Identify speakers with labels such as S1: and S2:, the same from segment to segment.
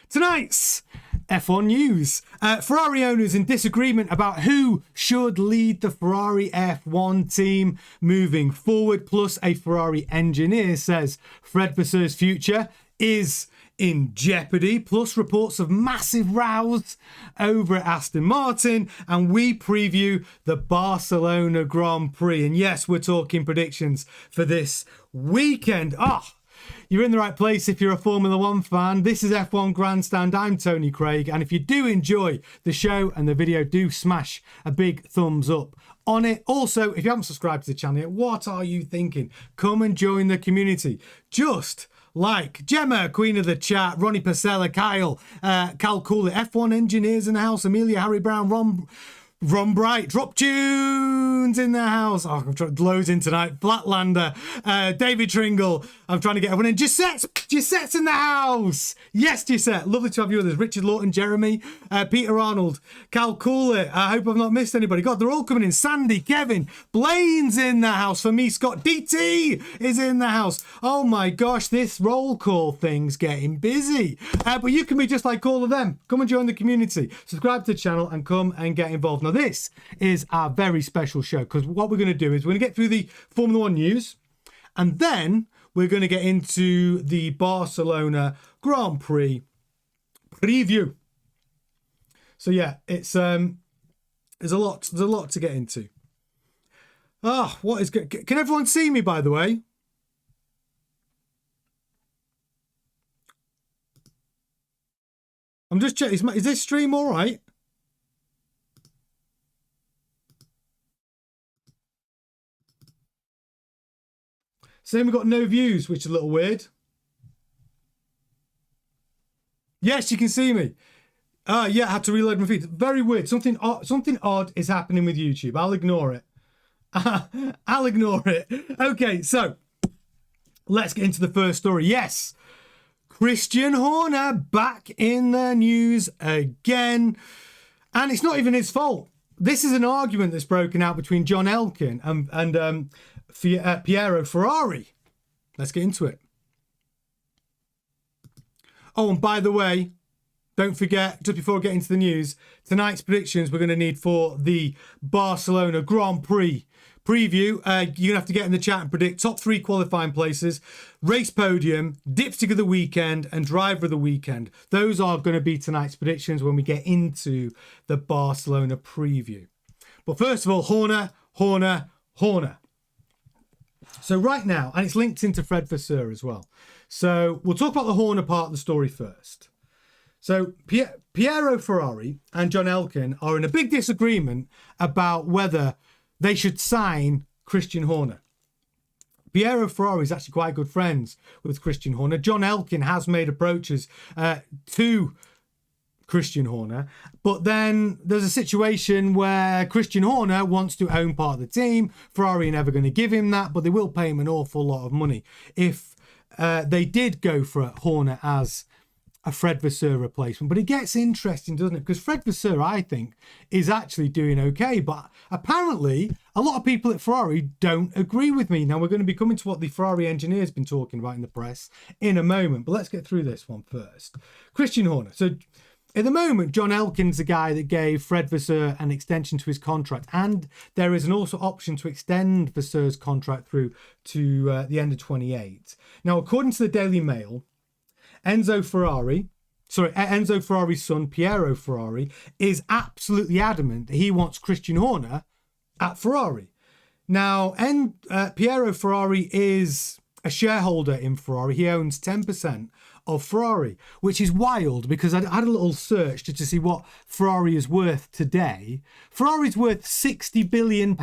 S1: Tonight's F1 news. Ferrari owners in disagreement about who should lead the Ferrari F1 team moving forward. Plus, a Ferrari engineer says Fred Vasseur's future is in jeopardy. Plus, reports of massive rows over at Aston Martin. And we preview the Barcelona Grand Prix. And yes, we're talking predictions for this weekend. You're in the right place if you're a Formula One fan. This is F1 Grandstand. I'm Tony Craig. And if you do enjoy the show and the video, do smash a big thumbs up on it. Also, if you haven't subscribed to the channel yet, what are you thinking? Come and join the community. Just like Gemma, Queen of the Chat, Ronnie Pacella, Kyle, Cal Cooley, F1 engineers in the house, Amelia, Harry Brown, Ron Bright, Drop Tunes in the house. I'm trying loads in tonight. Flatlander, David Tringle. I'm trying to get everyone in. Giuseppe's in the house. Yes, Giuseppe. Lovely to have you with us. Richard Lawton, Jeremy, Peter Arnold, Cal Cooley. I hope I've not missed anybody. God, they're all coming in. Sandy, Kevin, Blaine's in the house for me. Scott DT is in the house. Oh my gosh, this roll call thing's getting busy. But you can be just like all of them. Come and join the community. Subscribe to the channel and come and get involved. Now, this is our very special show because what we're going to do is we're going to get through the Formula One news and then we're going to get into the Barcelona Grand Prix preview. So yeah, it's there's a lot to get into. What is good? Can everyone see me, by the way? I'm just checking. Is this stream all right? Saying we've got no views, which is a little weird. Yes, you can see me. Yeah, I had to reload my feed. Very weird. Something odd is happening with YouTube. I'll ignore it. I'll ignore it. Okay, so let's get into the first story. Yes, Christian Horner back in the news again. And it's not even his fault. This is an argument that's broken out between John Elkann and Piero Ferrari. Let's get into it. Oh, and by the way, don't forget, just before getting to the news, tonight's predictions we're going to need for the Barcelona Grand Prix preview. You're going to have to get in the chat and predict top 3 qualifying places, race podium, dipstick of the weekend, and driver of the weekend. Those are going to be tonight's predictions when we get into the Barcelona preview. But first of all, Horner. So right now, and it's linked into Fred Vasseur as well. So we'll talk about the Horner part of the story first. So Piero Ferrari and John Elkann are in a big disagreement about whether they should sign Christian Horner. Piero Ferrari is actually quite good friends with Christian Horner. John Elkann has made approaches to Christian Horner, but then there's a situation where Christian Horner wants to own part of the team. Ferrari are never going to give him that, but they will pay him an awful lot of money if they did go for Horner as a Fred Vasseur replacement. But it gets interesting, doesn't it? Because Fred Vasseur, I think, is actually doing okay, but apparently a lot of people at Ferrari don't agree with me. Now, we're going to be coming to what the Ferrari engineer's been talking about in the press in a moment, but let's get through this one first. Christian Horner. So at the moment, John Elkann's the guy that gave Fred Vasseur an extension to his contract, and there is an also option to extend Vasseur's contract through to the end of 28. Now, according to the Daily Mail, Enzo Ferrari's son, Piero Ferrari, is absolutely adamant that he wants Christian Horner at Ferrari. Now, Piero Ferrari is a shareholder in Ferrari. He owns 10% of Ferrari, which is wild because I had a little search to see what Ferrari is worth today. Ferrari's worth £60 billion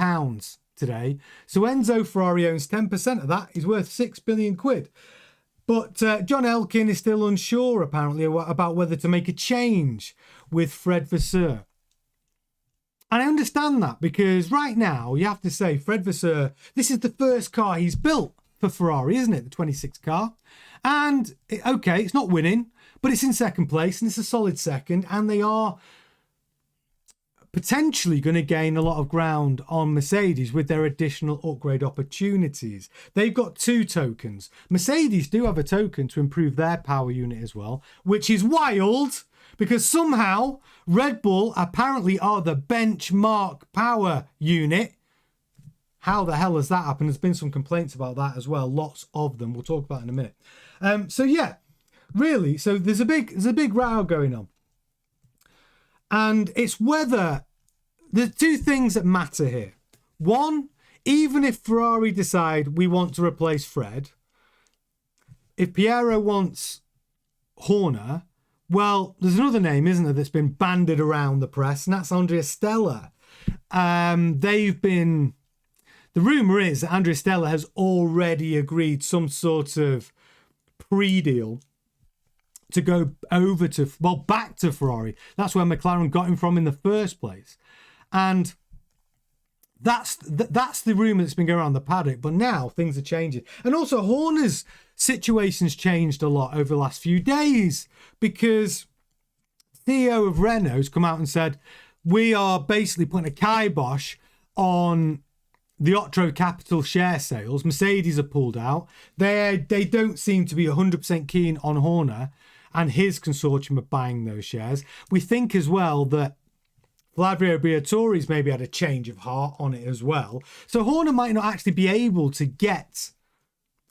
S1: today. So Enzo Ferrari owns 10% of that. He's worth £6 billion. But John Elkann is still unsure, apparently, about whether to make a change with Fred Vasseur. And I understand that because right now, you have to say, Fred Vasseur, this is the first car he's built for Ferrari, isn't it? The 26 car. And, okay, it's not winning, but it's in second place, and it's a solid second. And they are potentially going to gain a lot of ground on Mercedes with their additional upgrade opportunities. They've got 2 tokens. Mercedes do have a token to improve their power unit as well, which is wild because somehow Red Bull apparently are the benchmark power unit. How the hell has that happened? There's been some complaints about that as well. Lots of them. We'll talk about in a minute. So yeah, really. So there's a big row going on. And it's whether there's 2 things that matter here. One, even if Ferrari decide we want to replace Fred, if Piero wants Horner, well, there's another name, isn't there, that's been bandied around the press, and that's Andrea Stella. The rumour is that Andrea Stella has already agreed some sort of pre-deal to go over to, well, back to Ferrari. That's where McLaren got him from in the first place. And that's the rumour that's been going around the paddock. But now things are changing. And also Horner's situation's changed a lot over the last few days because CEO of Renault's come out and said, we are basically putting a kibosh on the Otro Capital share sales. Mercedes are pulled out. They don't seem to be 100% keen on Horner and his consortium of buying those shares. We think as well that Flavio Briatore's maybe had a change of heart on it as well. So Horner might not actually be able to get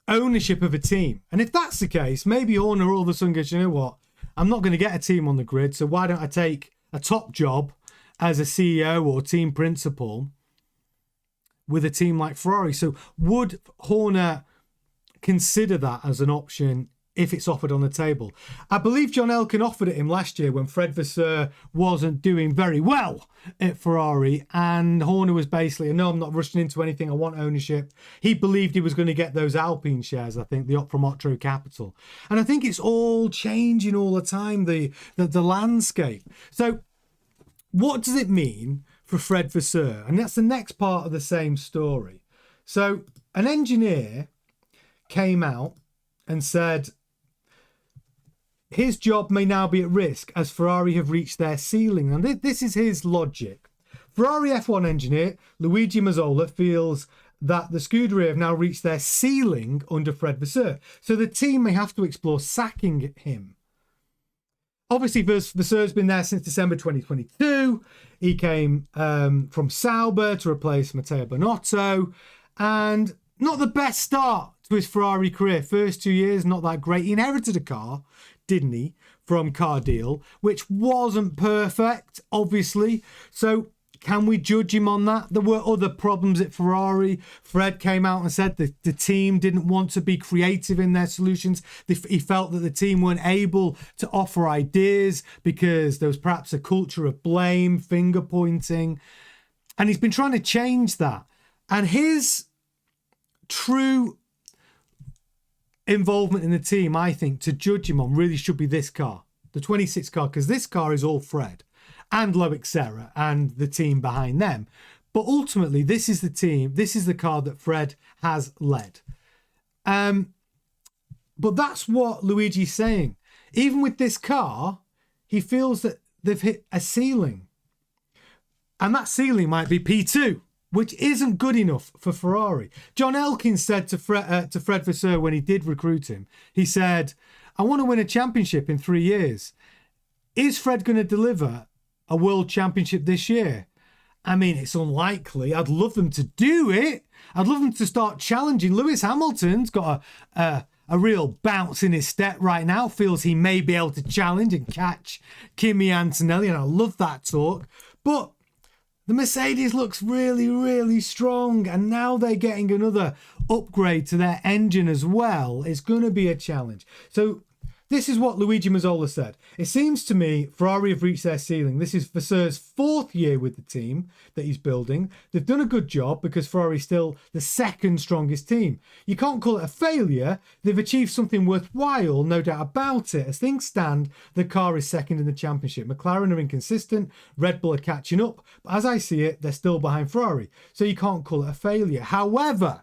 S1: ownership of a team. And if that's the case, maybe Horner all of a sudden goes, you know what, I'm not going to get a team on the grid, so why don't I take a top job as a CEO or team principal with a team like Ferrari? So would Horner consider that as an option if it's offered on the table? I believe John Elkann offered it him last year when Fred Vasseur wasn't doing very well at Ferrari, and Horner was basically, no, I'm not rushing into anything, I want ownership. He believed he was going to get those Alpine shares, I think, from Otro Capital. And I think it's all changing all the time, the landscape. So what does it mean for Fred Vasseur? And that's the next part of the same story. So an engineer came out and said his job may now be at risk as Ferrari have reached their ceiling. And this is his logic. Ferrari F1 engineer Luigi Mazzola feels that the Scuderia have now reached their ceiling under Fred Vasseur. So the team may have to explore sacking him. Obviously, Vasseur's been there since December 2022. He came from Sauber to replace Matteo Binotto. And not the best start to his Ferrari career. First 2 years, not that great. He inherited a car, didn't he, from Car Deal, which wasn't perfect, obviously. So can we judge him on that? There were other problems at Ferrari. Fred came out and said that the team didn't want to be creative in their solutions. He felt that the team weren't able to offer ideas because there was perhaps a culture of blame, finger pointing. And he's been trying to change that. And his true involvement in the team, I think, to judge him on really should be this car, the 26 car, because this car is all Fred and Loic Serra and the team behind them. But ultimately, this is the team, this is the car that Fred has led. But that's what Luigi's saying. Even with this car, he feels that they've hit a ceiling. And that ceiling might be P2, which isn't good enough for Ferrari. John Elkann said to Fred Vasseur when he did recruit him, he said, I want to win a championship in 3 years. Is Fred going to deliver a world championship this year? I mean, it's unlikely. I'd love them to do it. I'd love them to start challenging. Lewis Hamilton's got a real bounce in his step right now, feels he may be able to challenge and catch Kimi Antonelli, and I love that talk. But the Mercedes looks really, really strong, and now they're getting another upgrade to their engine as well. It's going to be a challenge. So this is what Luigi Mazzola said. It seems to me Ferrari have reached their ceiling. This is Vasseur's 4th year with the team that he's building. They've done a good job because Ferrari's still the 2nd strongest team. You can't call it a failure. They've achieved something worthwhile, no doubt about it. As things stand, the car is 2nd in the championship. McLaren are inconsistent. Red Bull are catching up. But as I see it, they're still behind Ferrari. So you can't call it a failure. However,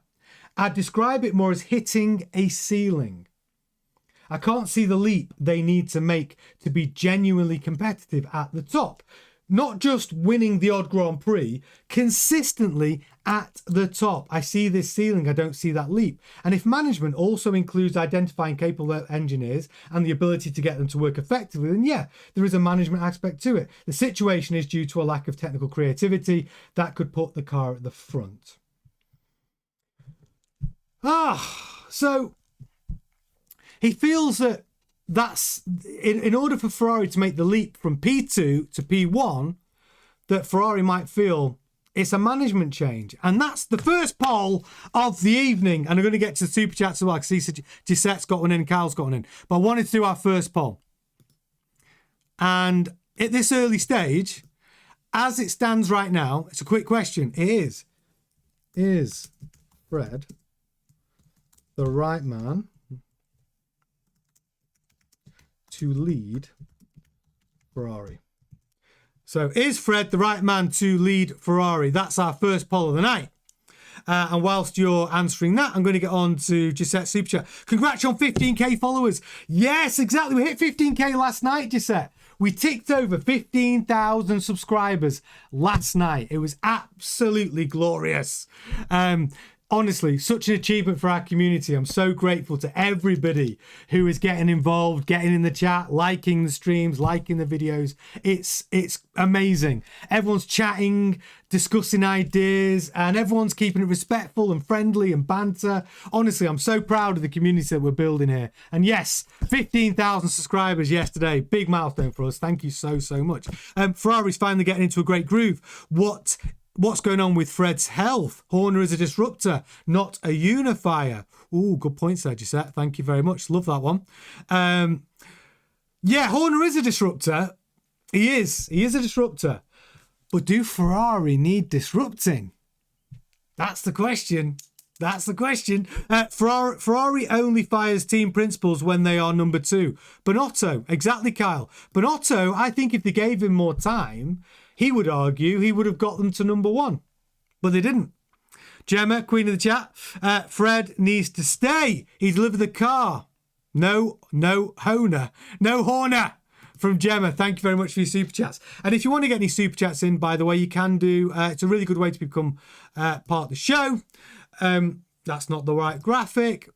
S1: I'd describe it more as hitting a ceiling. I can't see the leap they need to make to be genuinely competitive at the top. not just winning the odd Grand Prix, consistently at the top. I see this ceiling, I don't see that leap. And if management also includes identifying capable engineers and the ability to get them to work effectively, then yeah, there is a management aspect to it. The situation is due to a lack of technical creativity that could put the car at the front. So he feels that that's in order for Ferrari to make the leap from P2 to P1, that Ferrari might feel it's a management change. And that's the first poll of the evening. And I'm going to get to the super chats as well. I see Giuseppe's got one in, Carl's got one in. But I wanted to do our first poll. And at this early stage, as it stands right now, it's a quick question. It is Fred the right man to lead Ferrari? So is Fred the right man to lead Ferrari? That's our first poll of the night. And whilst you're answering that, I'm going to get on to Giuseppe Super Chat. Congrats on 15k followers. Yes, exactly. We hit 15k last night, Giuseppe. We ticked over 15,000 subscribers last night. It was absolutely glorious. Honestly, such an achievement for our community. I'm so grateful to everybody who is getting involved, getting in the chat, liking the streams, liking the videos. It's amazing. Everyone's chatting, discussing ideas, and everyone's keeping it respectful and friendly and banter. Honestly, I'm so proud of the community that we're building here. And yes, 15,000 subscribers yesterday. Big milestone for us. Thank you so much. Ferrari's finally getting into a great groove. What's going on with Fred's health? Horner is a disruptor, not a unifier. Ooh, good points there, Giuseppe. Thank you very much. Love that one. Yeah, Horner is a disruptor. He is a disruptor. But do Ferrari need disrupting? That's the question. Ferrari only fires team principals when they are number 2. Bonotto, exactly, Kyle. Bonotto, I think if they gave him more time, he would argue he would have got them to number 1. But they didn't. Gemma, queen of the chat. Fred needs to stay. He delivered the car. No Horner. No Horner from Gemma. Thank you very much for your super chats. And if you want to get any super chats in, by the way, you can do. It's a really good way to become part of the show. That's not the right graphic.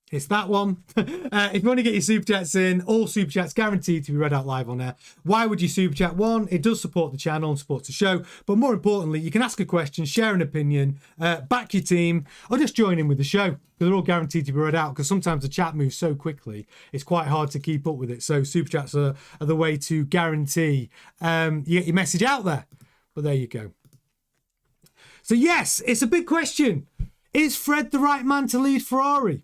S1: It's that one. If you want to get your super chats in, all super chats guaranteed to be read out live on air. Why would you super chat? One, it does support the channel and supports the show. But more importantly, you can ask a question, share an opinion, back your team, or just join in with the show. They're all guaranteed to be read out because sometimes the chat moves so quickly, it's quite hard to keep up with it. So super chats are the way to guarantee you get your message out there. But there you go. So yes, it's a big question. Is Fred the right man to lead Ferrari?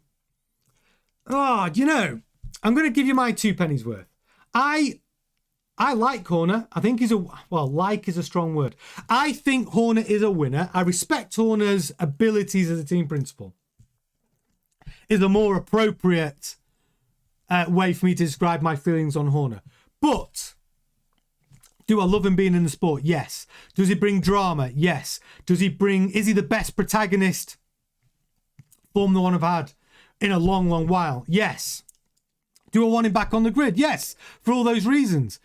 S1: Oh, I'm going to give you my 2 pennies worth. I like Horner. I think like is a strong word. I think Horner is a winner. I respect Horner's abilities as a team principal. Is a more appropriate way for me to describe my feelings on Horner. But do I love him being in the sport? Yes. Does he bring drama? Yes. Is he the best protagonist Formula One have had in a long while? Yes. Do I want him back on the grid? Yes, for all those reasons.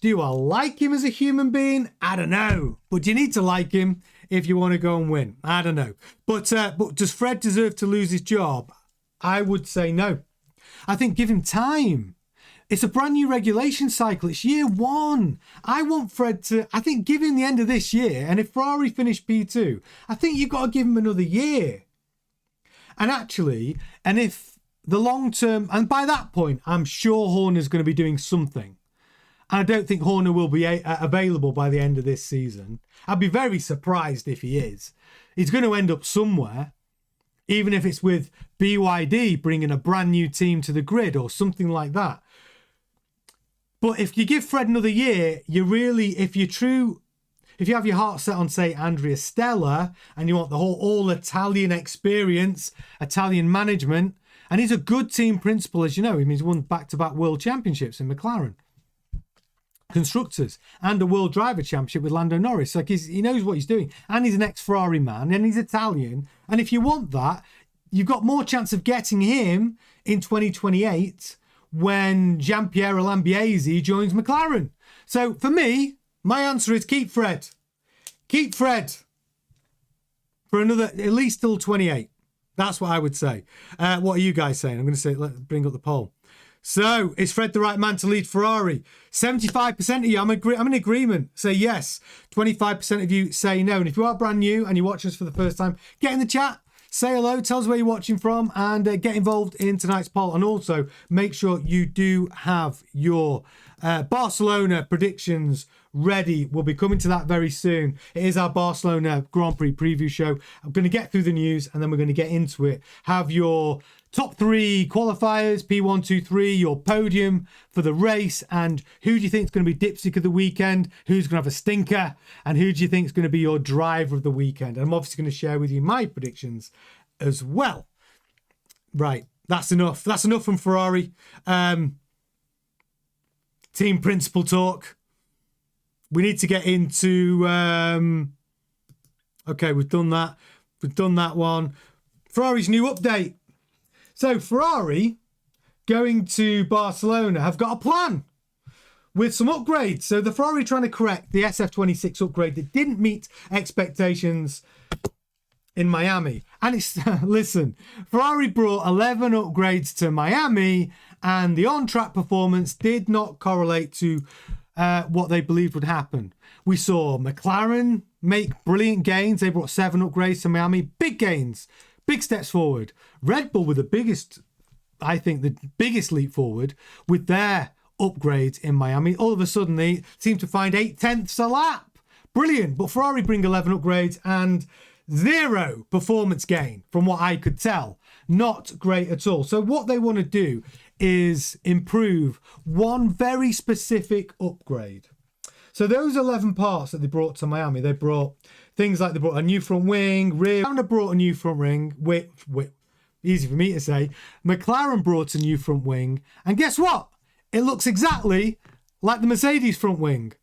S1: Do I like him as a human being? I don't know. But you need to like him if you want to go and win. I don't know. But does Fred deserve to lose his job? I would say no. I think give him time. It's a brand new regulation cycle. It's year 1. I want Fred to, I think, give him the end of this year. And if Ferrari finish P2, I think you've got to give him another year. And actually, and if the long term, and by that point, I'm sure Horner's going to be doing something. And I don't think Horner will be available by the end of this season. I'd be very surprised if he is. He's going to end up somewhere, even if it's with BYD bringing a brand new team to the grid or something like that. But if you give Fred another year, you really, if you have your heart set on, say, Andrea Stella, and you want the whole all-Italian experience, Italian management, and he's a good team principal, as you know. He's won back-to-back world championships in McLaren Constructors and a world driver championship with Lando Norris. Like he knows what he's doing. And he's an ex-Ferrari man, and he's Italian. And if you want that, you've got more chance of getting him in 2028 when Gianpiero Lambiase joins McLaren. So for me, my answer is keep Fred. Keep Fred for another, at least till 28. That's what I would say. What are you guys saying? I'm going to say, let's bring up the poll. So, is Fred the right man to lead Ferrari? 75% of you, I'm in agreement, say yes. 25% of you say no. And if you are brand new and you're watching us for the first time, get in the chat, say hello, tell us where you're watching from, and get involved in tonight's poll. And also, make sure you do have your Barcelona predictions ready. We'll be coming to that very soon. It is our Barcelona Grand Prix preview show. I'm going to get through the news and then we're going to get into it. Have your top 3 qualifiers, P1, 2, 3, your podium for the race, and who do you think is going to be dipstick of the weekend, who's going to have a stinker, and who do you think is going to be your driver of the weekend. And I'm obviously going to share with you my predictions as well. Right, that's enough. That's enough from Ferrari. Team principal talk. We need to get into... okay, we've done that. We've done that one. Ferrari's new update. So Ferrari going to Barcelona have got a plan with some upgrades. So the Ferrari trying to correct the SF26 upgrade that didn't meet expectations in Miami. And it's, listen, Ferrari brought 11 upgrades to Miami and the on-track performance did not correlate to what they believed would happen. We saw McLaren make brilliant gains. They brought 7 upgrades to Miami. Big gains. Big steps forward. Red Bull with the biggest, I think, the biggest leap forward with their upgrades in Miami. All of a sudden, they seem to find 8/10ths a lap. Brilliant. But Ferrari bring 11 upgrades and 0 performance gain, from what I could tell. Not great at all. So what they want to do is improve one very specific upgrade. So those 11 parts that they brought to Miami, they brought things like they brought a new front wing, rear. Honda brought a new front wing, easy for me to say. McLaren brought a new front wing. And guess what? It looks exactly like the Mercedes front wing.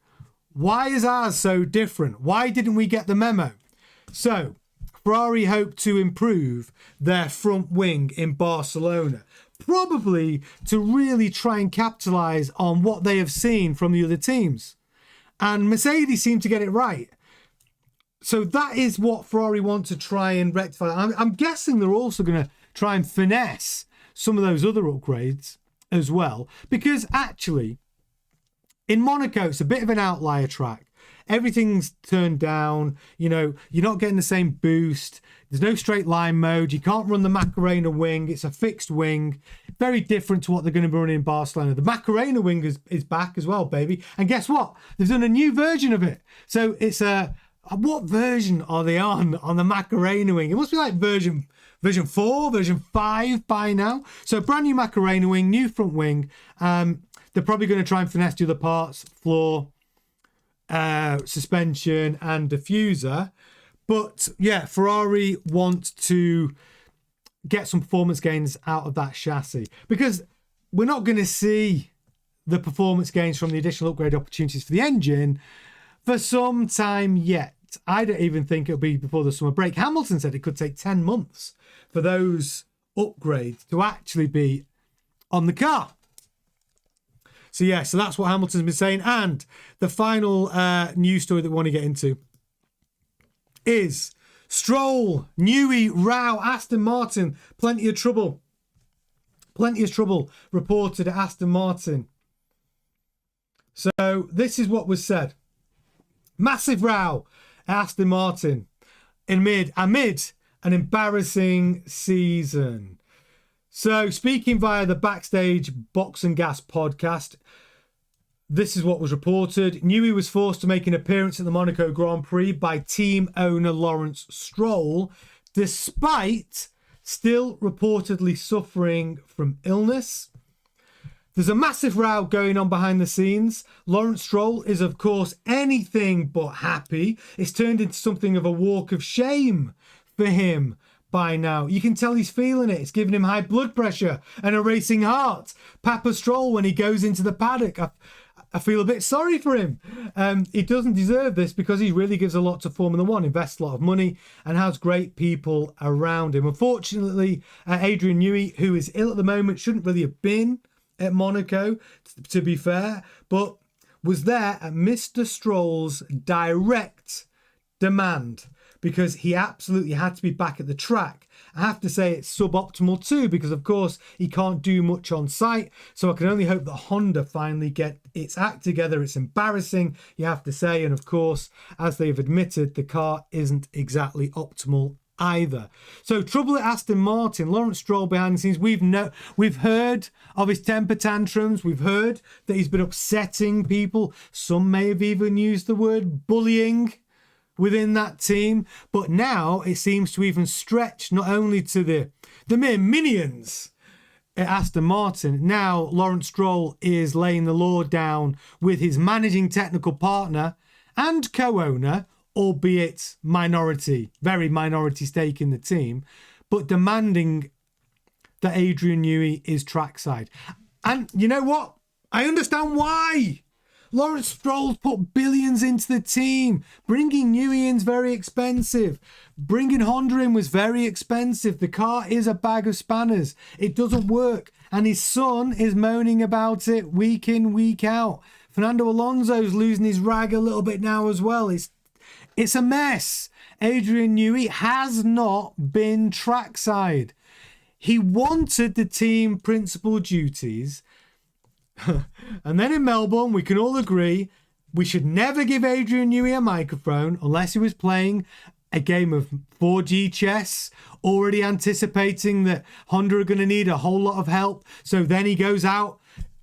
S1: Why is ours so different? Why didn't we get the memo? So Ferrari hope to improve their front wing in Barcelona. Probably to really try and capitalise on what they have seen from the other teams. And Mercedes seem to get it right. So that is what Ferrari want to try and rectify. I'm guessing they're also going to try and finesse some of those other upgrades as well. Because actually, in Monaco, it's a bit of an outlier track. Everything's turned down. You know, you're not getting the same boost. There's no straight line mode. You can't run the Macarena wing. It's a fixed wing. Very different to what they're going to be running in Barcelona. The Macarena wing is back as well, baby. And guess what? They've done a new version of it. So it's what version are they on the Macarena wing? It must be like version 4, version 5 by now. So brand new Macarena wing, new front wing. They're probably going to try and finesse the other parts, floor, suspension and diffuser. But yeah, Ferrari want to get some performance gains out of that chassis because we're not going to see the performance gains from the additional upgrade opportunities for the engine for some time yet. I don't even think it'll be before the summer break. Hamilton said it could take 10 months for those upgrades to actually be on the car. So yeah, so that's what Hamilton's been saying. And the final news story that we want to get into is Stroll, Newey, row, Aston Martin, plenty of trouble. Plenty of trouble reported at Aston Martin. So this is what was said. Massive row at Aston Martin amid an embarrassing season. So speaking via the Backstage Box and Gas podcast, this is what was reported. Newey was forced to make an appearance at the Monaco Grand Prix by team owner Lawrence Stroll, despite still reportedly suffering from illness. There's a massive row going on behind the scenes. Lawrence Stroll is, of course, anything but happy. It's turned into something of a walk of shame for him by now. You can tell he's feeling it. It's giving him high blood pressure and a racing heart. Papa Stroll, when he goes into the paddock, I feel a bit sorry for him. He doesn't deserve this because he really gives a lot to Formula One, invests a lot of money and has great people around him. Unfortunately, Adrian Newey, who is ill at the moment, shouldn't really have been at Monaco, to be fair, but was there at Mr. Stroll's direct demand, because he absolutely had to be back at the track. I have to say it's suboptimal too, because of course he can't do much on site. So I can only hope that Honda finally get its act together. It's embarrassing, you have to say. And of course, as they've admitted, the car isn't exactly optimal either. So trouble at Aston Martin. Lawrence Stroll behind the scenes. We've heard of his temper tantrums. We've heard that he's been upsetting people. Some may have even used the word bullying within that team, but now it seems to even stretch not only to the mere minions at Aston Martin. Now Lawrence Stroll is laying the law down with his managing technical partner and co-owner, albeit very minority stake in the team, but demanding that Adrian Newey is trackside. And you know what? I understand why. Lawrence Stroll's put billions into the team. Bringing Newey in is very expensive. Bringing Honda in was very expensive. The car is a bag of spanners. It doesn't work. And his son is moaning about it week in, week out. Fernando Alonso's losing his rag a little bit now as well. It's a mess. Adrian Newey has not been trackside. He wanted the team principal duties. And then in Melbourne, we can all agree we should never give Adrian Newey a microphone unless he was playing a game of 4G chess, already anticipating that Honda are going to need a whole lot of help. So then he goes out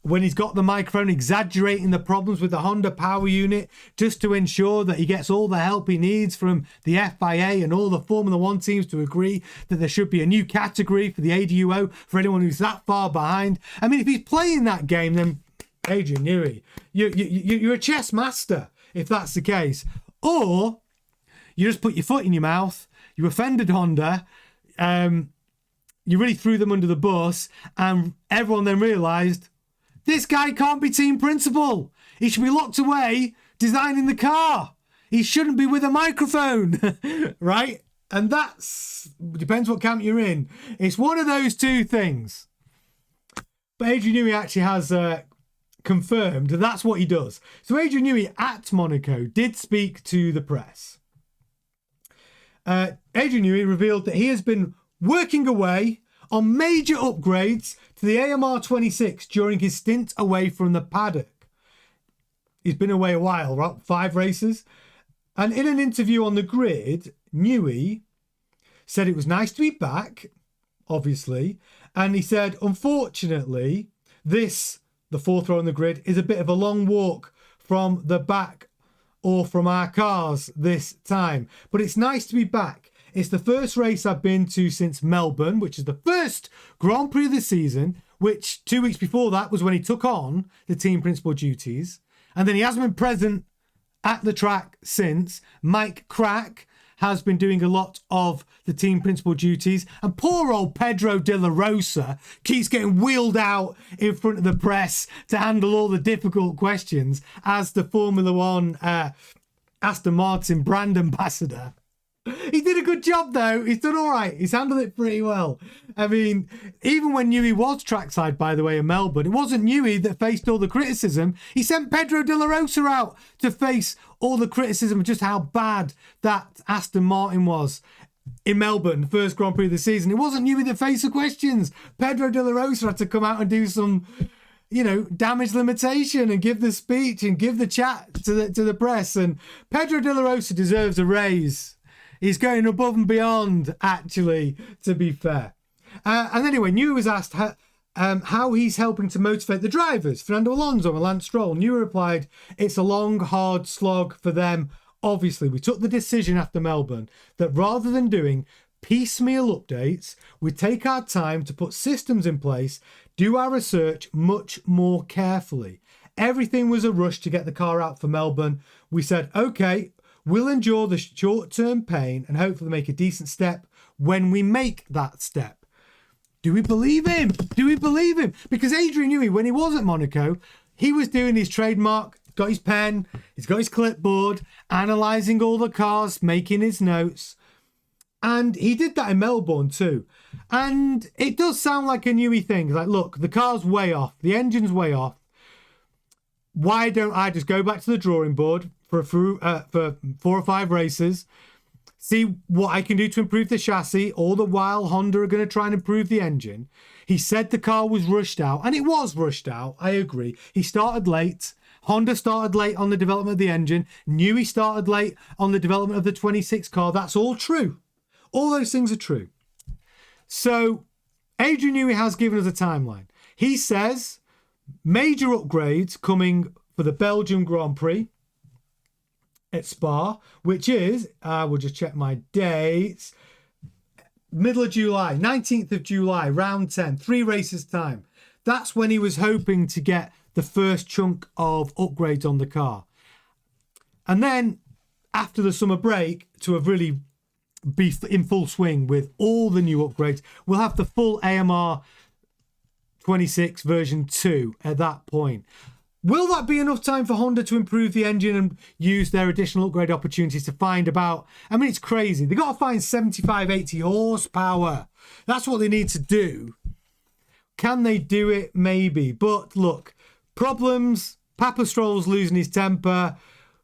S1: when he's got the microphone, exaggerating the problems with the Honda power unit just to ensure that he gets all the help he needs from the FIA and all the Formula One teams to agree that there should be a new category for the ADUO for anyone who's that far behind. I mean, if he's playing that game, then Adrian Newey, you're a chess master if that's the case. Or you just put your foot in your mouth, you offended Honda, you really threw them under the bus, and everyone then realised, this guy can't be team principal. He should be locked away designing the car. He shouldn't be with a microphone, right? And that's, depends what camp you're in. It's one of those two things. But Adrian Newey actually has confirmed that that's what he does. So Adrian Newey at Monaco did speak to the press. Adrian Newey revealed that he has been working away on major upgrades to the AMR 26 during his stint away from the paddock. He's been away a while, right? 5 races. And in an interview on the grid, Newey said it was nice to be back, obviously. And he said, unfortunately, the 4th row on the grid, is a bit of a long walk from the back or from our cars this time. But it's nice to be back. It's the first race I've been to since Melbourne, which is the first Grand Prix of the season, which 2 weeks before that was when he took on the team principal duties. And then he hasn't been present at the track since. Mike Crack has been doing a lot of the team principal duties. And poor old Pedro de la Rosa keeps getting wheeled out in front of the press to handle all the difficult questions as the Formula One Aston Martin brand ambassador. He did a good job, though. He's done all right. He's handled it pretty well. I mean, even when Newey was trackside, by the way, in Melbourne, it wasn't Newey that faced all the criticism. He sent Pedro de la Rosa out to face all the criticism of just how bad that Aston Martin was in Melbourne, the first Grand Prix of the season. It wasn't Newey that faced the questions. Pedro de la Rosa had to come out and do some, damage limitation and give the speech and give the chat to the press. And Pedro de la Rosa deserves a raise. He's going above and beyond, actually, to be fair. And anyway, Newey was asked how he's helping to motivate the drivers, Fernando Alonso and Lance Stroll. Newey replied, it's a long, hard slog for them. Obviously, we took the decision after Melbourne that rather than doing piecemeal updates, we take our time to put systems in place, do our research much more carefully. Everything was a rush to get the car out for Melbourne. We said, okay, we'll endure the short-term pain and hopefully make a decent step when we make that step. Do we believe him? Do we believe him? Because Adrian Newey, when he was at Monaco, he was doing his trademark, got his pen, he's got his clipboard, analysing all the cars, making his notes. And he did that in Melbourne too. And it does sound like a Newey thing. Like, look, the car's way off. The engine's way off. Why don't I just go back to the drawing board for 4 or 5 races, see what I can do to improve the chassis, all the while Honda are going to try and improve the engine. He said the car was rushed out, and it was rushed out. I agree. He started late. Honda started late on the development of the engine. Newey started late on the development of the 26 car. That's all true. All those things are true. So Adrian Newey has given us a timeline. He says major upgrades coming for the Belgium Grand Prix at Spa, which is, I will just check my dates, middle of July, 19th of July, round 10, 3 races time. That's when he was hoping to get the first chunk of upgrades on the car. And then after the summer break, to have really be in full swing with all the new upgrades, we'll have the full AMR 26 version 2 at that point. Will that be enough time for Honda to improve the engine and use their additional upgrade opportunities to find about, I mean, it's crazy. They've got to find 75, 80 horsepower. That's what they need to do. Can they do it? Maybe. But look, problems. Papa Stroll's losing his temper.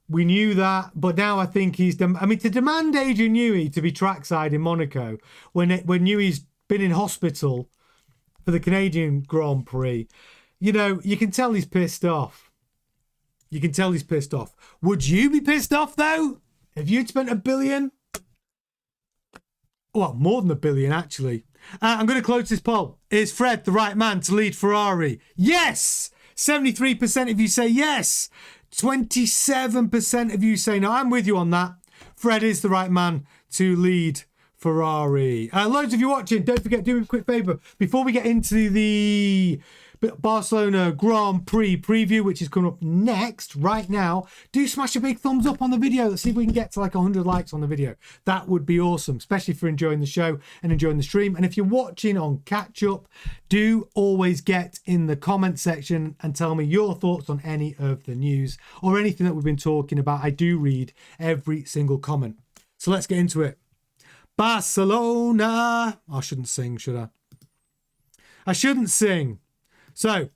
S1: We knew that. But now I think he's... I mean, to demand Adrian Newey to be trackside in Monaco when Newey's been in hospital for the Canadian Grand Prix, you know, you can tell he's pissed off. You can tell he's pissed off. Would you be pissed off, though, if you'd spent $1 billion? Well, more than $1 billion, actually. I'm going to close this poll. Is Fred the right man to lead Ferrari? Yes! 73% of you say yes. 27% of you say no. I'm with you on that. Fred is the right man to lead Ferrari. Loads of you watching. Don't forget, do me a quick favour. Before we get into the Barcelona Grand Prix preview, which is coming up next, right now, do smash a big thumbs up on the video. Let's see if we can get to like 100 likes on the video. That would be awesome, especially for enjoying the show and enjoying the stream. And if you're watching on catch up, do always get in the comment section and tell me your thoughts on any of the news or anything that we've been talking about. I do read every single comment. So let's get into it. Barcelona. I shouldn't sing, should I? I shouldn't sing. So,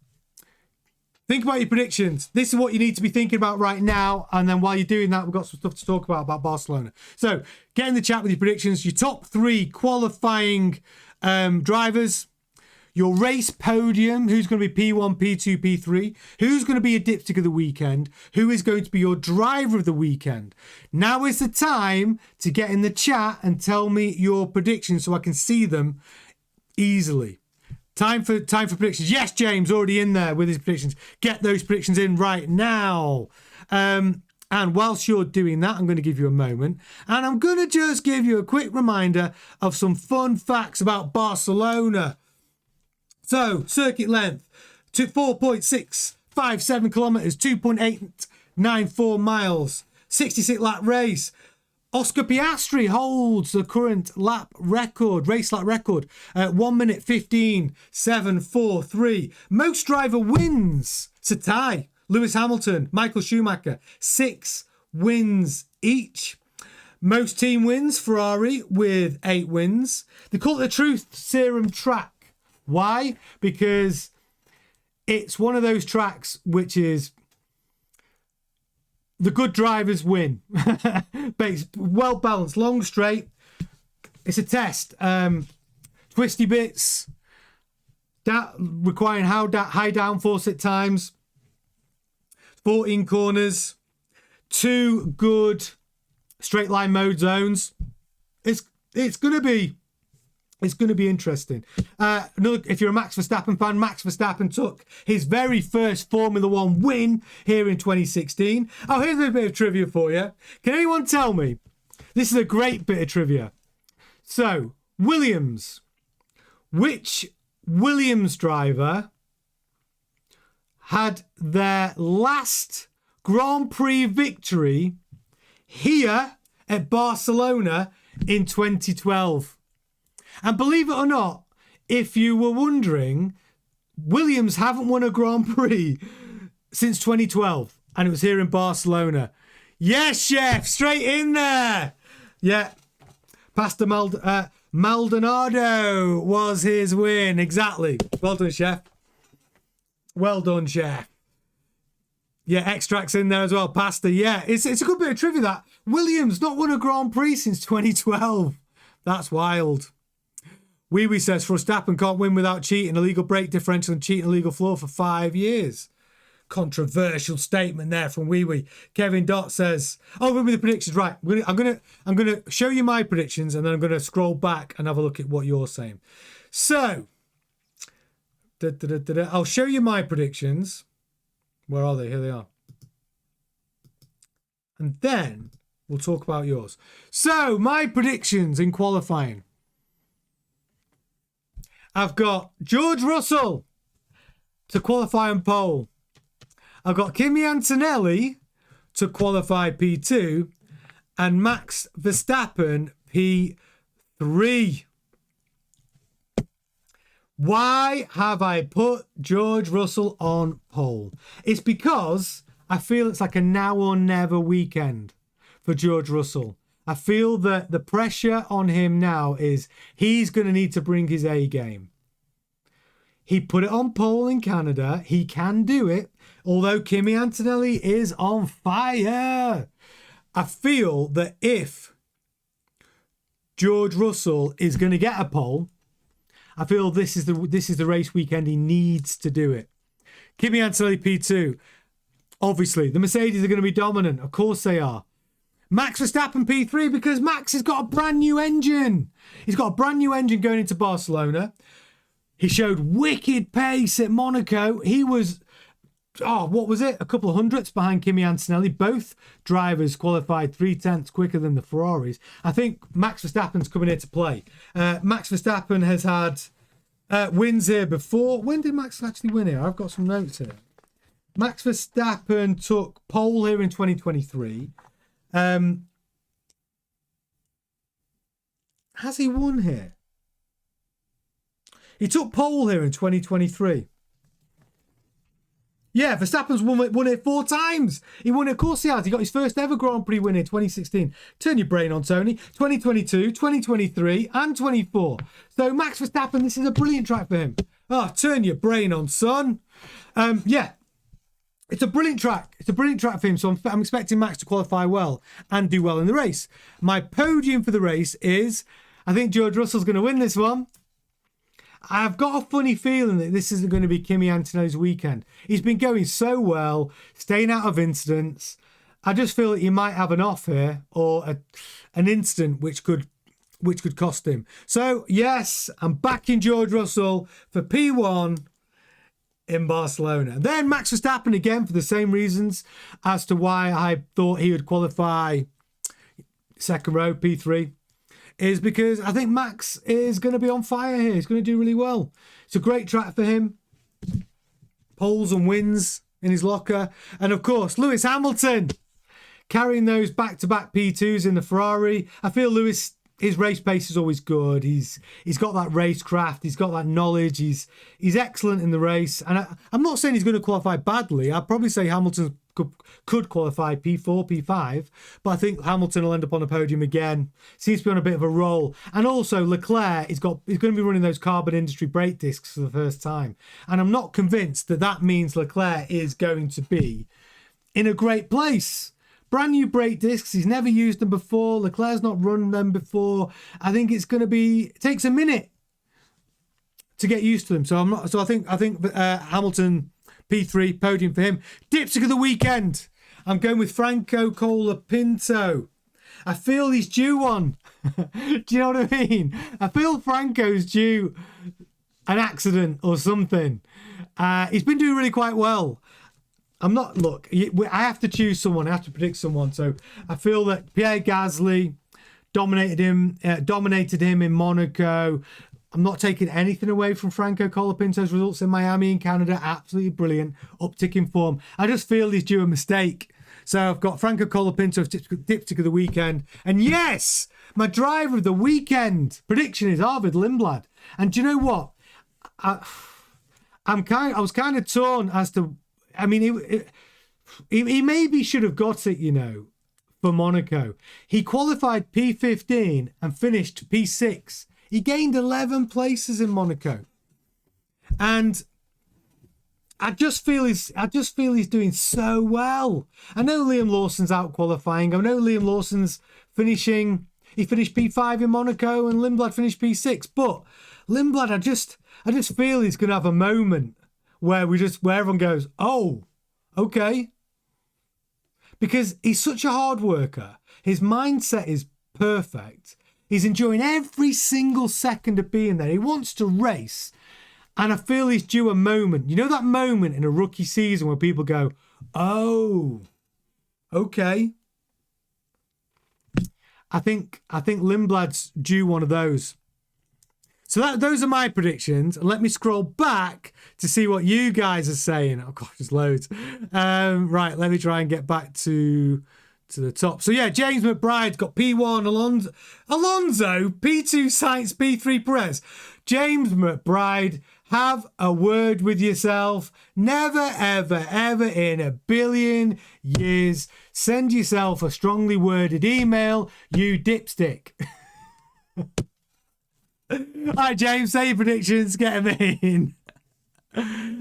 S1: think about your predictions. This is what you need to be thinking about right now. And then while you're doing that, we've got some stuff to talk about Barcelona. So, get in the chat with your predictions. Your top 3 qualifying drivers. Your race podium. Who's going to be P1, P2, P3. Who's going to be a dipstick of the weekend. Who is going to be your driver of the weekend. Now is the time to get in the chat and tell me your predictions so I can see them easily. Time for predictions. Yes, James, already in there with his predictions. Get those predictions in right now. And whilst you're doing that, I'm going to give you a moment. And I'm going to just give you a quick reminder of some fun facts about Barcelona. So, circuit length, 4.657 kilometres, 2.894 miles, 66 lap race. Oscar Piastri holds the current race lap record at 1 minute 15.743. Most driver wins. It's a tie. Lewis Hamilton, Michael Schumacher, 6 wins each. Most team wins, Ferrari with 8 wins. They call it the Truth Serum track. Why? Because it's one of those tracks which is the good drivers win. But it's well balanced, long, straight. It's a test. Twisty bits, requiring high downforce at times. 14 corners, 2 good straight line mode zones. It's gonna be interesting. If you're a Max Verstappen fan, Max Verstappen took his very first Formula One win here in 2016. Oh, here's a bit of trivia for you. Can anyone tell me? This is a great bit of trivia. So, Williams. Which Williams driver had their last Grand Prix victory here at Barcelona in 2012? And believe it or not, if you were wondering, Williams haven't won a Grand Prix since 2012. And it was here in Barcelona. Yes, chef, straight in there. Yeah. Maldonado was his win. Exactly. Well done, chef. Well done, chef. Yeah, extracts in there as well. Pasta. Yeah, it's a good bit of trivia that. Williams not won a Grand Prix since 2012. That's wild. Wee says Verstappen can't win without cheating. Illegal brake differential and cheating illegal floor for 5 years. Controversial statement there from Wee. Kevin Dot says, "Oh, with the predictions, right? I'm gonna show you my predictions, and then I'm gonna scroll back and have a look at what you're saying." So, I'll show you my predictions. Where are they? Here they are. And then we'll talk about yours. So, my predictions in qualifying. I've got George Russell to qualify on pole. I've got Kimi Antonelli to qualify P2 and Max Verstappen P3. Why have I put George Russell on pole? It's because I feel it's like a now or never weekend for George Russell. I feel that the pressure on him now is he's going to need to bring his A game. He put it on pole in Canada. He can do it. Although Kimi Antonelli is on fire. I feel that if George Russell is going to get a pole, I feel this is the race weekend he needs to do it. Kimi Antonelli P2. Obviously, the Mercedes are going to be dominant. Of course they are. Max Verstappen P3 because Max has got a brand new engine. He's got a brand new engine going into Barcelona. He showed wicked pace at Monaco. He was, what was it? A couple of hundredths behind Kimi Antonelli. Both drivers qualified 3/10 quicker than the Ferraris. I think Max Verstappen's coming here to play. Max Verstappen has had wins here before. When did Max actually win here? I've got some notes here. Max Verstappen took pole here in 2023. Has he won here? He took pole here in 2023. Yeah, Verstappen's won it 4 times. He won it, of course he has. He got his first ever Grand Prix win in 2016. Turn your brain on, Tony. 2022, 2023, and 24. So Max Verstappen, this is a brilliant track for him. Turn your brain on, son. Yeah, it's a brilliant track. It's a brilliant track for him. So I'm expecting Max to qualify well and do well in the race. My podium for the race is, I think George Russell's going to win this one. I've got a funny feeling that this isn't going to be Kimi Antonelli's weekend. He's been going so well, staying out of incidents. I just feel that he might have an off here or an incident which could cost him. So, yes, I'm backing George Russell for P1 in Barcelona. And then Max Verstappen again for the same reasons as to why I thought he would qualify second row, P3. Is because I think Max is going to be on fire here. He's going to do really well. It's a great track for him. Poles and wins in his locker. And of course, Lewis Hamilton carrying those back-to-back P2s in the Ferrari. I feel Lewis, his race pace is always good. He's got that racecraft. He's got that knowledge. He's excellent in the race. And I'm not saying he's going to qualify badly. I'd probably say Hamilton could qualify P4, P5, but I think Hamilton will end up on the podium again. Seems to be on a bit of a roll. And also Leclerc he's going to be running those carbon industry brake discs for the first time. And I'm not convinced that means Leclerc is going to be in a great place. Brand new brake discs. He's never used them before. Leclerc's not run them before. I think it takes a minute to get used to them. So I think Hamilton P3 podium for him. Dipstick of the weekend. I'm going with Franco Colapinto. I feel he's due one. Do you know what I mean? I feel Franco's due an accident or something. He's been doing really quite well. I have to choose someone. I have to predict someone. So I feel that Pierre Gasly dominated him in Monaco. I'm not taking anything away from Franco Colapinto's results in Miami and Canada. Absolutely brilliant. Uptick in form. I just feel he's due a mistake. So I've got Franco Colapinto's dipstick of the weekend. And yes, my driver of the weekend prediction is Arvid Lindblad. And do you know what? I was kind of torn as to, I mean, he maybe should have got it, for Monaco. He qualified P15 and finished P6. He gained 11 places in Monaco. And I just feel he's doing so well. I know Liam Lawson's out qualifying. I know Liam Lawson's finishing. He finished P5 in Monaco and Lindblad finished P6. But Lindblad, I just feel he's going to have a moment where everyone goes, oh, okay. Because he's such a hard worker. His mindset is perfect. He's enjoying every single second of being there. He wants to race. And I feel he's due a moment. You know that moment in a rookie season where people go, oh, okay. I think Lindblad's due one of those. So those are my predictions. Let me scroll back to see what you guys are saying. Oh, gosh, there's loads. Right, let me try and get back to the top. So, yeah, James McBride's got P1, Alonso, P2, Sainz, P3, Perez. James McBride, have a word with yourself. Never, ever, ever in a billion years send yourself a strongly worded email, you dipstick. All right, James, say your predictions. Get them in.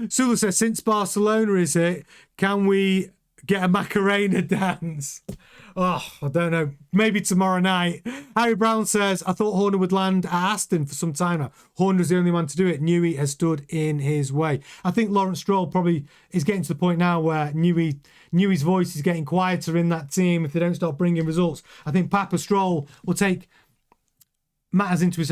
S1: Sula says, since Barcelona is it, can we get a Macarena dance? Oh, I don't know. Maybe tomorrow night. Harry Brown says, I thought Horner would land at Aston for some time now. Horner's the only one to do it. Newey has stood in his way. I think Lawrence Stroll probably is getting to the point now where Newey's voice is getting quieter in that team if they don't start bringing results. I think Papa Stroll will take matters into his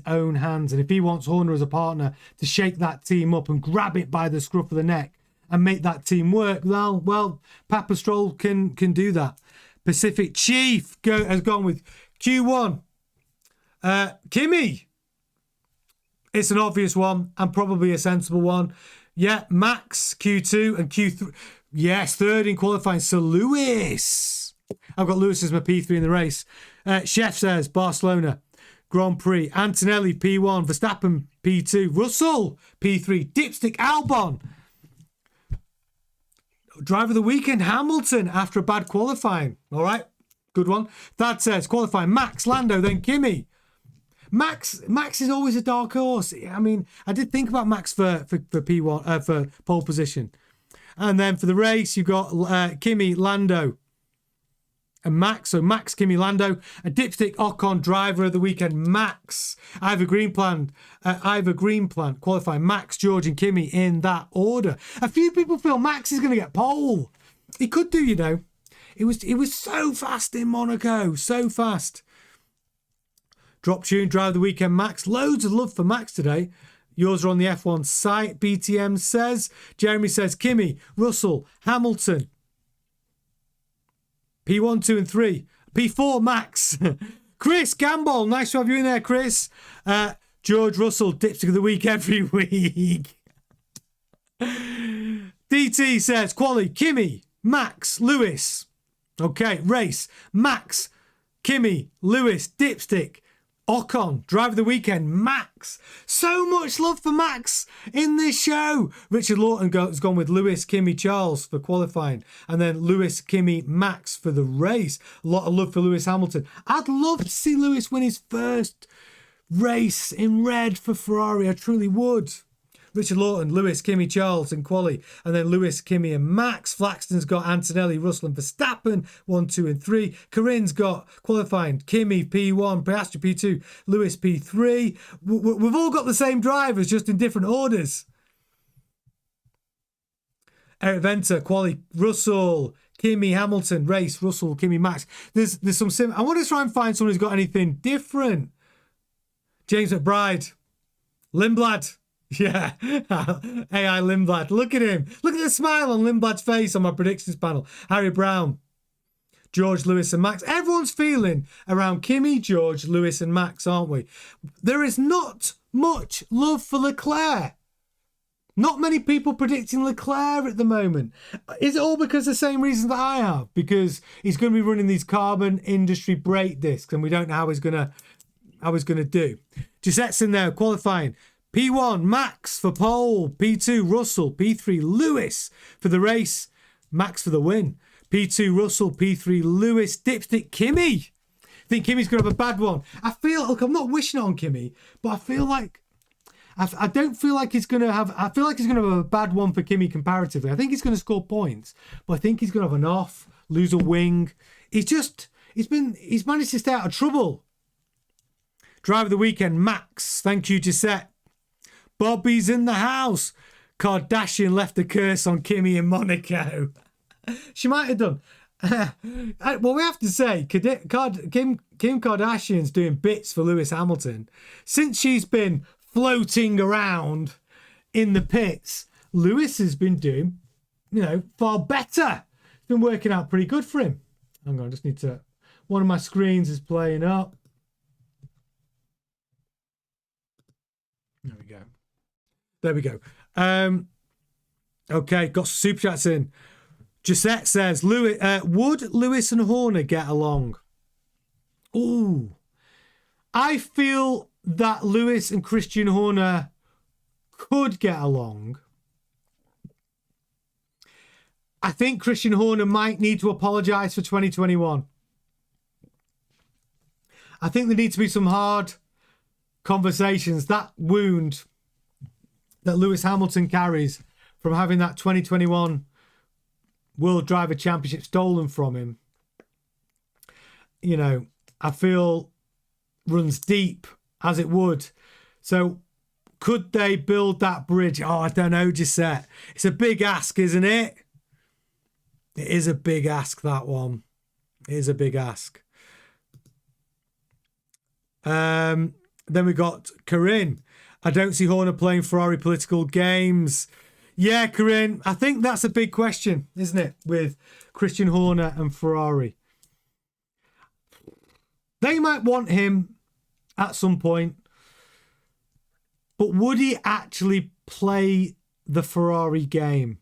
S1: own hands. And if he wants Horner as a partner to shake that team up and grab it by the scruff of the neck and make that team work, well, Papa Stroll can do that. Pacific Chief has gone with Q1. Kimi. It's an obvious one and probably a sensible one. Yeah, Max, Q2 and Q3. Yes, third in qualifying. So Lewis. I've got Lewis as my P3 in the race. Chef says Barcelona Grand Prix. Antonelli P1. Verstappen P2. Russell P3. Dipstick Albon. Driver of the weekend, Hamilton, after a bad qualifying. All right, good one. Thad says qualifying Max, Lando, then Kimi. Max is always a dark horse. I mean, I did think about Max for P1 for pole position, and then for the race you've got Kimi, Lando, and Max. So Max, Kimi, Lando, a dipstick Ocon, driver of the weekend, Max. Ivor Greenplant qualifying Max, George, and Kimi in that order. A few people feel Max is going to get pole. He could do, you know. It was so fast in Monaco, so fast. Drop tune, driver of the weekend, Max. Loads of love for Max today. Yours are on the F1 site. BTM says. Jeremy says Kimi, Russell, Hamilton. P1, 2 and 3. P4, Max. Chris Gamble, nice to have you in there, Chris. George Russell, dipstick of the week every week. DT says, Quali, Kimi, Max, Lewis. Okay, race, Max, Kimi, Lewis, dipstick. Ocon, driver of the weekend, Max. So much love for Max in this show. Richard Lawton has gone with Lewis, Kimi, Charles for qualifying. And then Lewis, Kimi, Max for the race. A lot of love for Lewis Hamilton. I'd love to see Lewis win his first race in red for Ferrari. I truly would. Richard Lawton, Lewis, Kimi, Charles and Quali. And then Lewis, Kimi and Max. Flaxton's got Antonelli, Russell and Verstappen. 1, 2 and 3. Corinne's got qualifying Kimi, P1, Piastri, P2, Lewis, P3. We've all got the same drivers, just in different orders. Eric Venter, Quali, Russell, Kimi, Hamilton, race, Russell, Kimi, Max. There's some I want to try and find someone who's got anything different. James McBride, Lindblad. Yeah, AI Lindblad. Look at him. Look at the smile on Lindblad's face on my predictions panel. Harry Brown, George, Lewis and Max. Everyone's feeling around Kimi, George, Lewis and Max, aren't we? There is not much love for Leclerc. Not many people predicting Leclerc at the moment. Is it all because of the same reason that I have? Because he's going to be running these carbon industry brake discs and we don't know how he's going to do. Giuseppe's in there qualifying. P1, Max for pole. P2, Russell. P3, Lewis for the race. Max for the win. P2 Russell, P3 Lewis, Dipstick Kimi. I think Kimi's going to have a bad one. Look, I'm not wishing it on Kimi, but I feel like I don't feel like he's going to have. I feel like he's going to have a bad one for Kimi comparatively. I think he's going to score points, but I think he's going to have an off, lose a wing. He's managed to stay out of trouble. Driver of the weekend, Max. Thank you, Gisette. Bobby's in the house. Kardashian left a curse on Kimi in Monaco. She might have done. Well, we have to say, Kim Kardashian's doing bits for Lewis Hamilton. Since she's been floating around in the pits, Lewis has been doing, far better. It's been working out pretty good for him. Hang on, I just need to... One of my screens is playing up. There we go. Okay, got some super chats in. Gisette says, would Lewis and Horner get along? Ooh. I feel that Lewis and Christian Horner could get along. I think Christian Horner might need to apologise for 2021. I think there need to be some hard conversations. That wound that Lewis Hamilton carries from having that 2021 World Driver Championship stolen from him, I feel runs deep as it would. So could they build that bridge? Oh, I don't know, Gisette. It's a big ask, isn't it? It is a big ask, that one. It is a big ask. Then we got Corinne. I don't see Horner playing Ferrari political games. Yeah, Corinne, I think that's a big question, isn't it, with Christian Horner and Ferrari. They might want him at some point, but would he actually play the Ferrari game?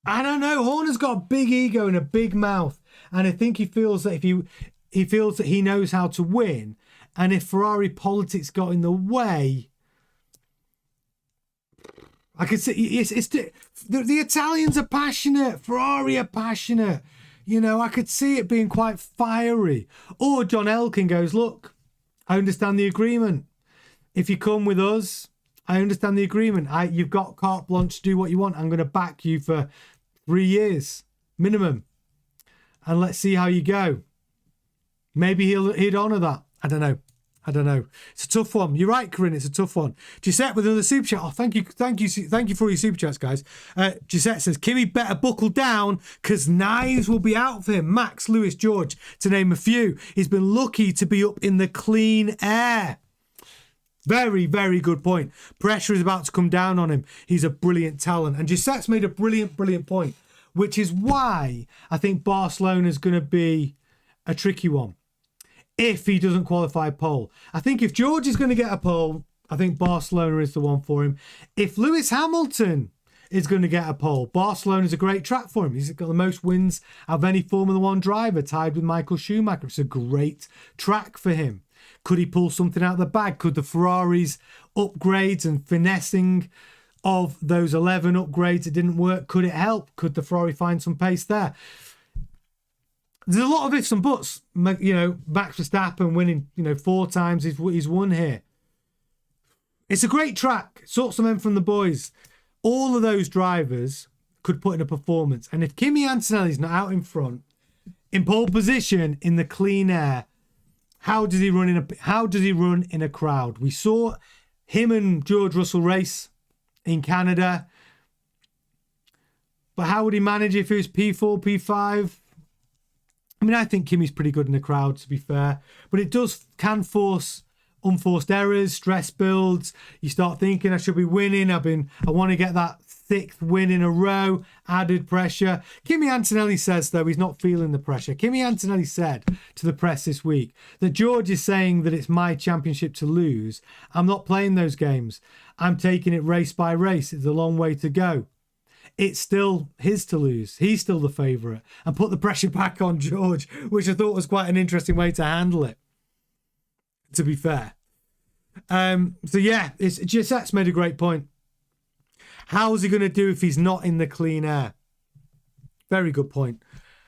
S1: I don't know. Horner's got a big ego and a big mouth, and I think he feels that he feels that he knows how to win, and if Ferrari politics got in the way, I could see the Italians are passionate, Ferrari are passionate. I could see it being quite fiery. Or John Elkann goes, look, I understand the agreement. If you come with us, I understand the agreement. You've got carte blanche to do what you want. I'm going to back you for 3 years minimum, and let's see how you go. Maybe he'd honour that. I don't know. It's a tough one. You're right, Corinne. It's a tough one. Gisette with another super chat. Oh, thank you for all your super chats, guys. Gisette says, Kimi better buckle down because knives will be out for him. Max, Lewis, George, to name a few. He's been lucky to be up in the clean air. Very, very good point. Pressure is about to come down on him. He's a brilliant talent. And Gisette's made a brilliant, brilliant point, which is why I think Barcelona is going to be a tricky one. If he doesn't qualify pole. I think if George is going to get a pole, I think Barcelona is the one for him. If Lewis Hamilton is going to get a pole, Barcelona is a great track for him. He's got the most wins of any Formula One driver, tied with Michael Schumacher. It's a great track for him. Could he pull something out of the bag? Could the Ferraris upgrades and finessing of those 11 upgrades that didn't work, could it help? Could the Ferrari find some pace there? There's a lot of ifs and buts. Max Verstappen winning, 4 times he's won here. It's a great track. Sort some men from the boys. All of those drivers could put in a performance. And if Kimi Antonelli's not out in front, in pole position, in the clean air, how does he run in a crowd? We saw him and George Russell race in Canada. But how would he manage if he was P4, P5? I think Kimi's pretty good in the crowd, to be fair. But it can force unforced errors, stress builds. You start thinking, I should be winning. I want to get that 6th win in a row, added pressure. Kimi Antonelli says, though, he's not feeling the pressure. Kimi Antonelli said to the press this week that George is saying that it's my championship to lose. I'm not playing those games. I'm taking it race by race. It's a long way to go. It's still his to lose. He's still the favourite. And put the pressure back on George, which I thought was quite an interesting way to handle it, to be fair. Gisette's made a great point. How's he going to do if he's not in the clean air? Very good point.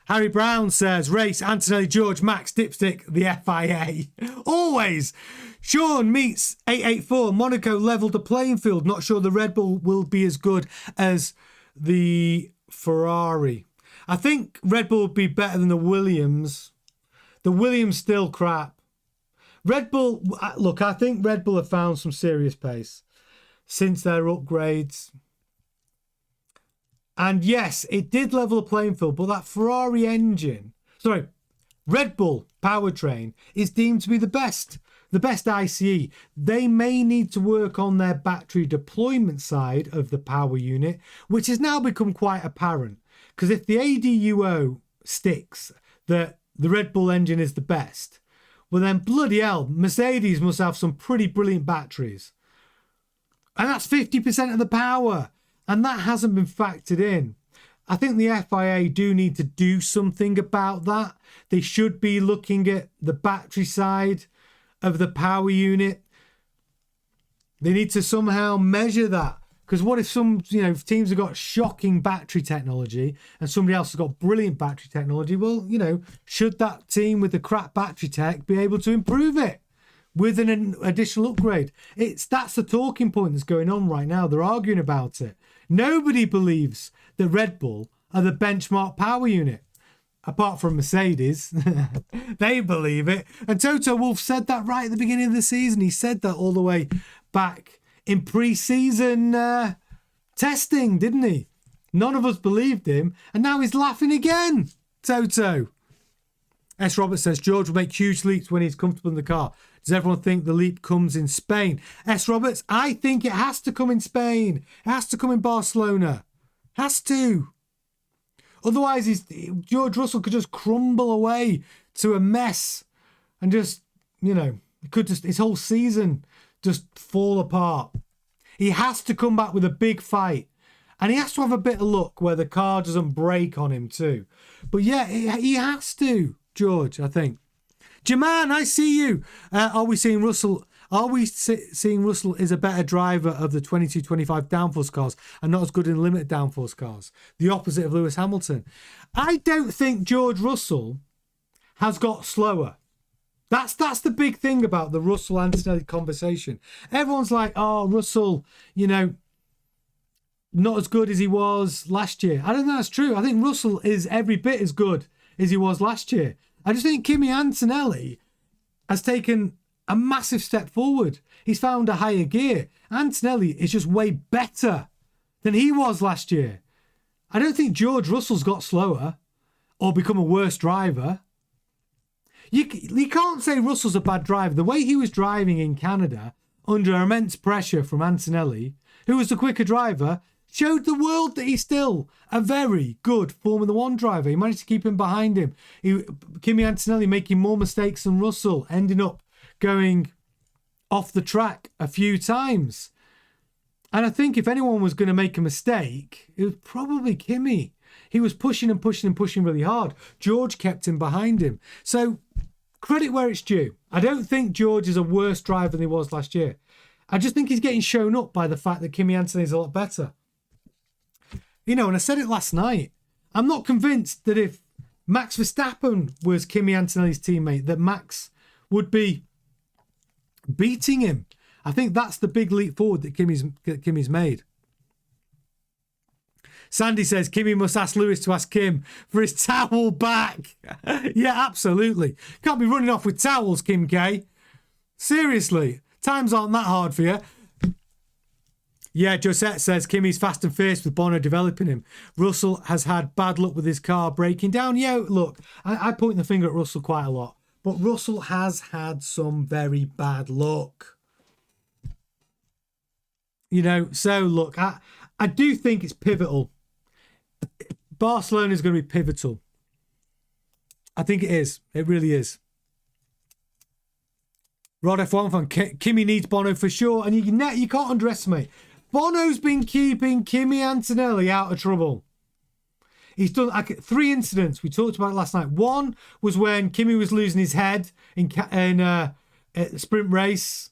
S1: Harry Brown says, race, Antonelli, George, Max, dipstick, the FIA. Always. Sean meets 884. Monaco leveled the playing field. Not sure the Red Bull will be as good as the Ferrari. I think Red Bull will be better than the Williams. The Williams still crap. Red Bull, look, I think Red Bull have found some serious pace since their upgrades. And yes, it did level the playing field, but that Ferrari engine, Red Bull powertrain is deemed to be the best ICE. They may need to work on their battery deployment side of the power unit, which has now become quite apparent. Because if the ADUO sticks that the Red Bull engine is the best, well then bloody hell, Mercedes must have some pretty brilliant batteries. And that's 50% of the power. And that hasn't been factored in. I think the FIA do need to do something about that. They should be looking at the battery side of the power unit. They need to somehow measure that. Because what if some, teams have got shocking battery technology and somebody else has got brilliant battery technology? Well, should that team with the crap battery tech be able to improve it with an additional upgrade? That's the talking point that's going on right now. They're arguing about it. Nobody believes that Red Bull are the benchmark power unit, apart from Mercedes. They believe it. And Toto Wolff said that right at the beginning of the season. He said that all the way back in pre-season testing, didn't he? None of us believed him. And now he's laughing again, Toto. S. Roberts says, George will make huge leaps when he's comfortable in the car. Does everyone think the leap comes in Spain? S. Roberts, I think it has to come in Spain. It has to come in Barcelona. Has to. Otherwise, George Russell could just crumble away to a mess and just, his whole season just fall apart. He has to come back with a big fight. And he has to have a bit of luck where the car doesn't break on him too. But yeah, he has to, George, I think. Jaman, I see you. Are we seeing Russell is a better driver of the 22-25 downforce cars and not as good in limited downforce cars? The opposite of Lewis Hamilton. I don't think George Russell has got slower. That's the big thing about the Russell Antonelli conversation. Everyone's like, oh, Russell, not as good as he was last year. I don't think that's true. I think Russell is every bit as good as he was last year. I just think Kimi Antonelli has taken a massive step forward. He's found a higher gear. Antonelli is just way better than he was last year. I don't think George Russell's got slower or become a worse driver. You can't say Russell's a bad driver. The way he was driving in Canada under immense pressure from Antonelli, who was the quicker driver, showed the world that he's still a very good Formula One driver. He managed to keep him behind him. Kimi Antonelli making more mistakes than Russell, ending up going off the track a few times. And I think if anyone was going to make a mistake, it was probably Kimi. He was pushing and pushing and pushing really hard. George kept him behind him. So credit where it's due. I don't think George is a worse driver than he was last year. I just think he's getting shown up by the fact that Kimi Antonelli is a lot better. And I said it last night. I'm not convinced that if Max Verstappen was Kimi Antonelli's teammate, that Max would be beating him. I think that's the big leap forward that Kimi's made. Sandy says, Kimi must ask Lewis to ask Kim for his towel back. Yeah, absolutely. Can't be running off with towels, Kim K. Seriously, times aren't that hard for you. Yeah, Josette says Kimi's fast and fierce with Bono developing him. Russell has had bad luck with his car breaking down. Yeah, look, I point the finger at Russell quite a lot. But Russell has had some very bad luck. So look, I do think it's pivotal. Barcelona is going to be pivotal. I think it is. It really is. Rod F1 fan, Kimi needs Bono for sure. And you can't underestimate. Bono's been keeping Kimi Antonelli out of trouble. He's done 3 incidents. We talked about it last night. One was when Kimi was losing his head in sprint race.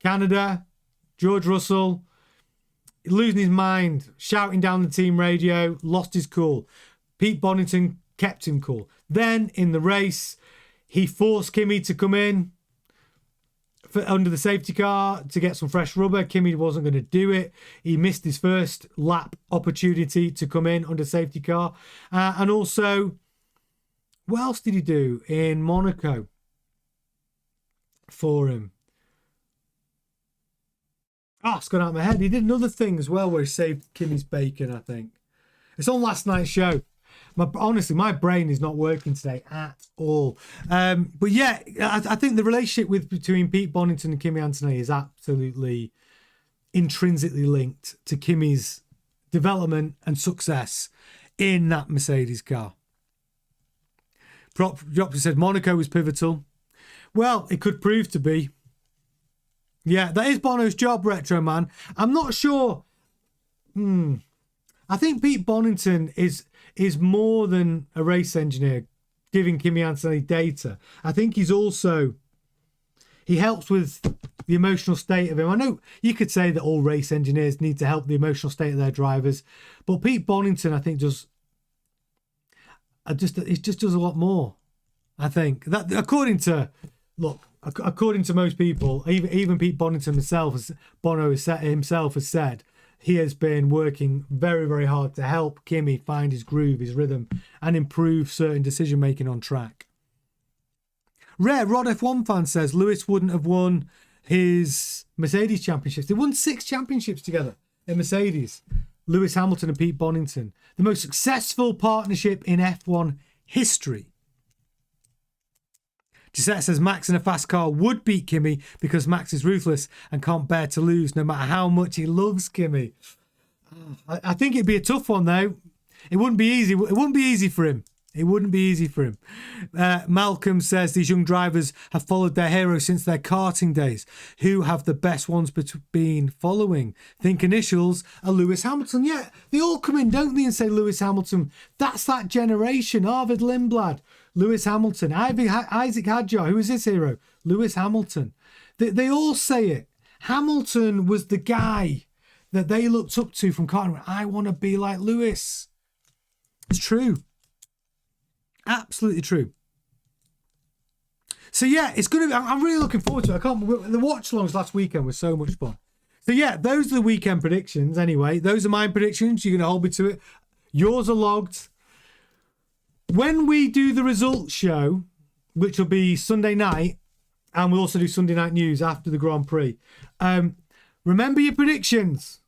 S1: Canada. George Russell losing his mind, shouting down the team radio, lost his cool. Pete Bonington kept him cool. Then in the race, he forced Kimi to come in under the safety car to get some fresh rubber. Kimi wasn't going to do it. He missed his first lap opportunity to come in under safety car. And also, what else did he do in Monaco for him? Oh, it's gone out of my head. He did another thing as well where he saved Kimi's bacon, I think. It's on last night's show. Honestly, my brain is not working today at all. But yeah, I think the relationship between Pete Bonington and Kimi Antonelli is absolutely intrinsically linked to Kimi's development and success in that Mercedes car. Propty said Monaco was pivotal. Well, it could prove to be. Yeah, that is Bono's job, Retro Man. I'm not sure. I think Pete Bonington is more than a race engineer giving Kimi Antonelli data. I think he helps with the emotional state of him. I know you could say that all race engineers need to help the emotional state of their drivers, but Pete Bonington, I think, it just does a lot more. I think that according to most people, even Pete Bonington himself, has said, he has been working very, very hard to help Kimi find his groove, his rhythm, and improve certain decision making on track. Rare Rod F1 fan says Lewis wouldn't have won his Mercedes championships. They won 6 championships together in Mercedes. Lewis Hamilton and Pete Bonington, the most successful partnership in F1 history. Gisette says Max in a fast car would beat Kimi because Max is ruthless and can't bear to lose no matter how much he loves Kimi. I think it'd be a tough one though. It wouldn't be easy. It wouldn't be easy for him. Malcolm says these young drivers have followed their heroes since their karting days. Who have the best ones been following? Think initials are Lewis Hamilton. Yeah, they all come in, don't they, and say Lewis Hamilton. That's that generation. Arvid Lindblad, Lewis Hamilton. Isaac Hadjar, who is his hero? Lewis Hamilton. They all say it. Hamilton was the guy that they looked up to from karting. I want to be like Lewis. It's true. Absolutely true. So yeah, it's going to be, I'm really looking forward to it. The watch alongs last weekend was so much fun. So yeah, those are the weekend predictions anyway. Those are my predictions. You're going to hold me to it. Yours are logged. When we do the results show, which will be Sunday night, and we'll also do Sunday night news after the Grand Prix, remember your predictions,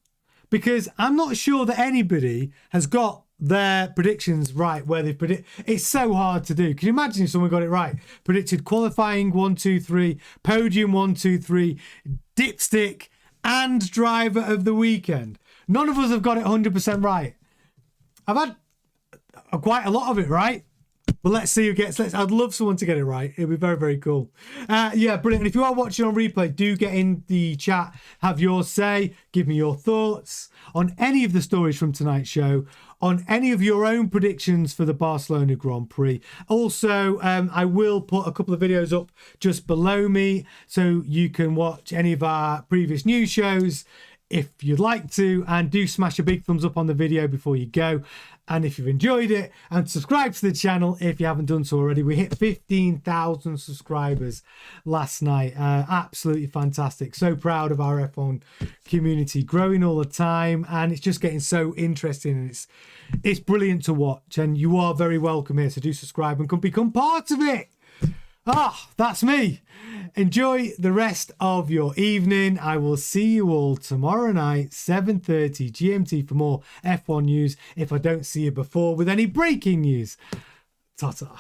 S1: because I'm not sure that anybody has got their predictions right where they predict. It's so hard to do. Can you imagine if someone got it right? Predicted qualifying 1, 2, 3, podium 1, 2, 3, dipstick, and driver of the weekend. None of us have got it 100% right. I've had quite a lot of it right. But let's see who gets. I'd love someone to get it right. It'd be very, very cool. Yeah, brilliant. And if you are watching on replay, do get in the chat, have your say, give me your thoughts on any of the stories from tonight's show, on any of your own predictions for the Barcelona Grand Prix. Also, I will put a couple of videos up just below me so you can watch any of our previous news shows if you'd like to, and do smash a big thumbs up on the video before you go. And if you've enjoyed it, and subscribe to the channel if you haven't done so already. We hit 15,000 subscribers last night. Absolutely fantastic. So proud of our F1 community, growing all the time, and it's just getting so interesting, and it's brilliant to watch. And you are very welcome here, so do subscribe and become part of it. That's me. Enjoy the rest of your evening. I will see you all tomorrow night, 7:30 GMT, for more F1 news, if I don't see you before with any breaking news. Ta-ta.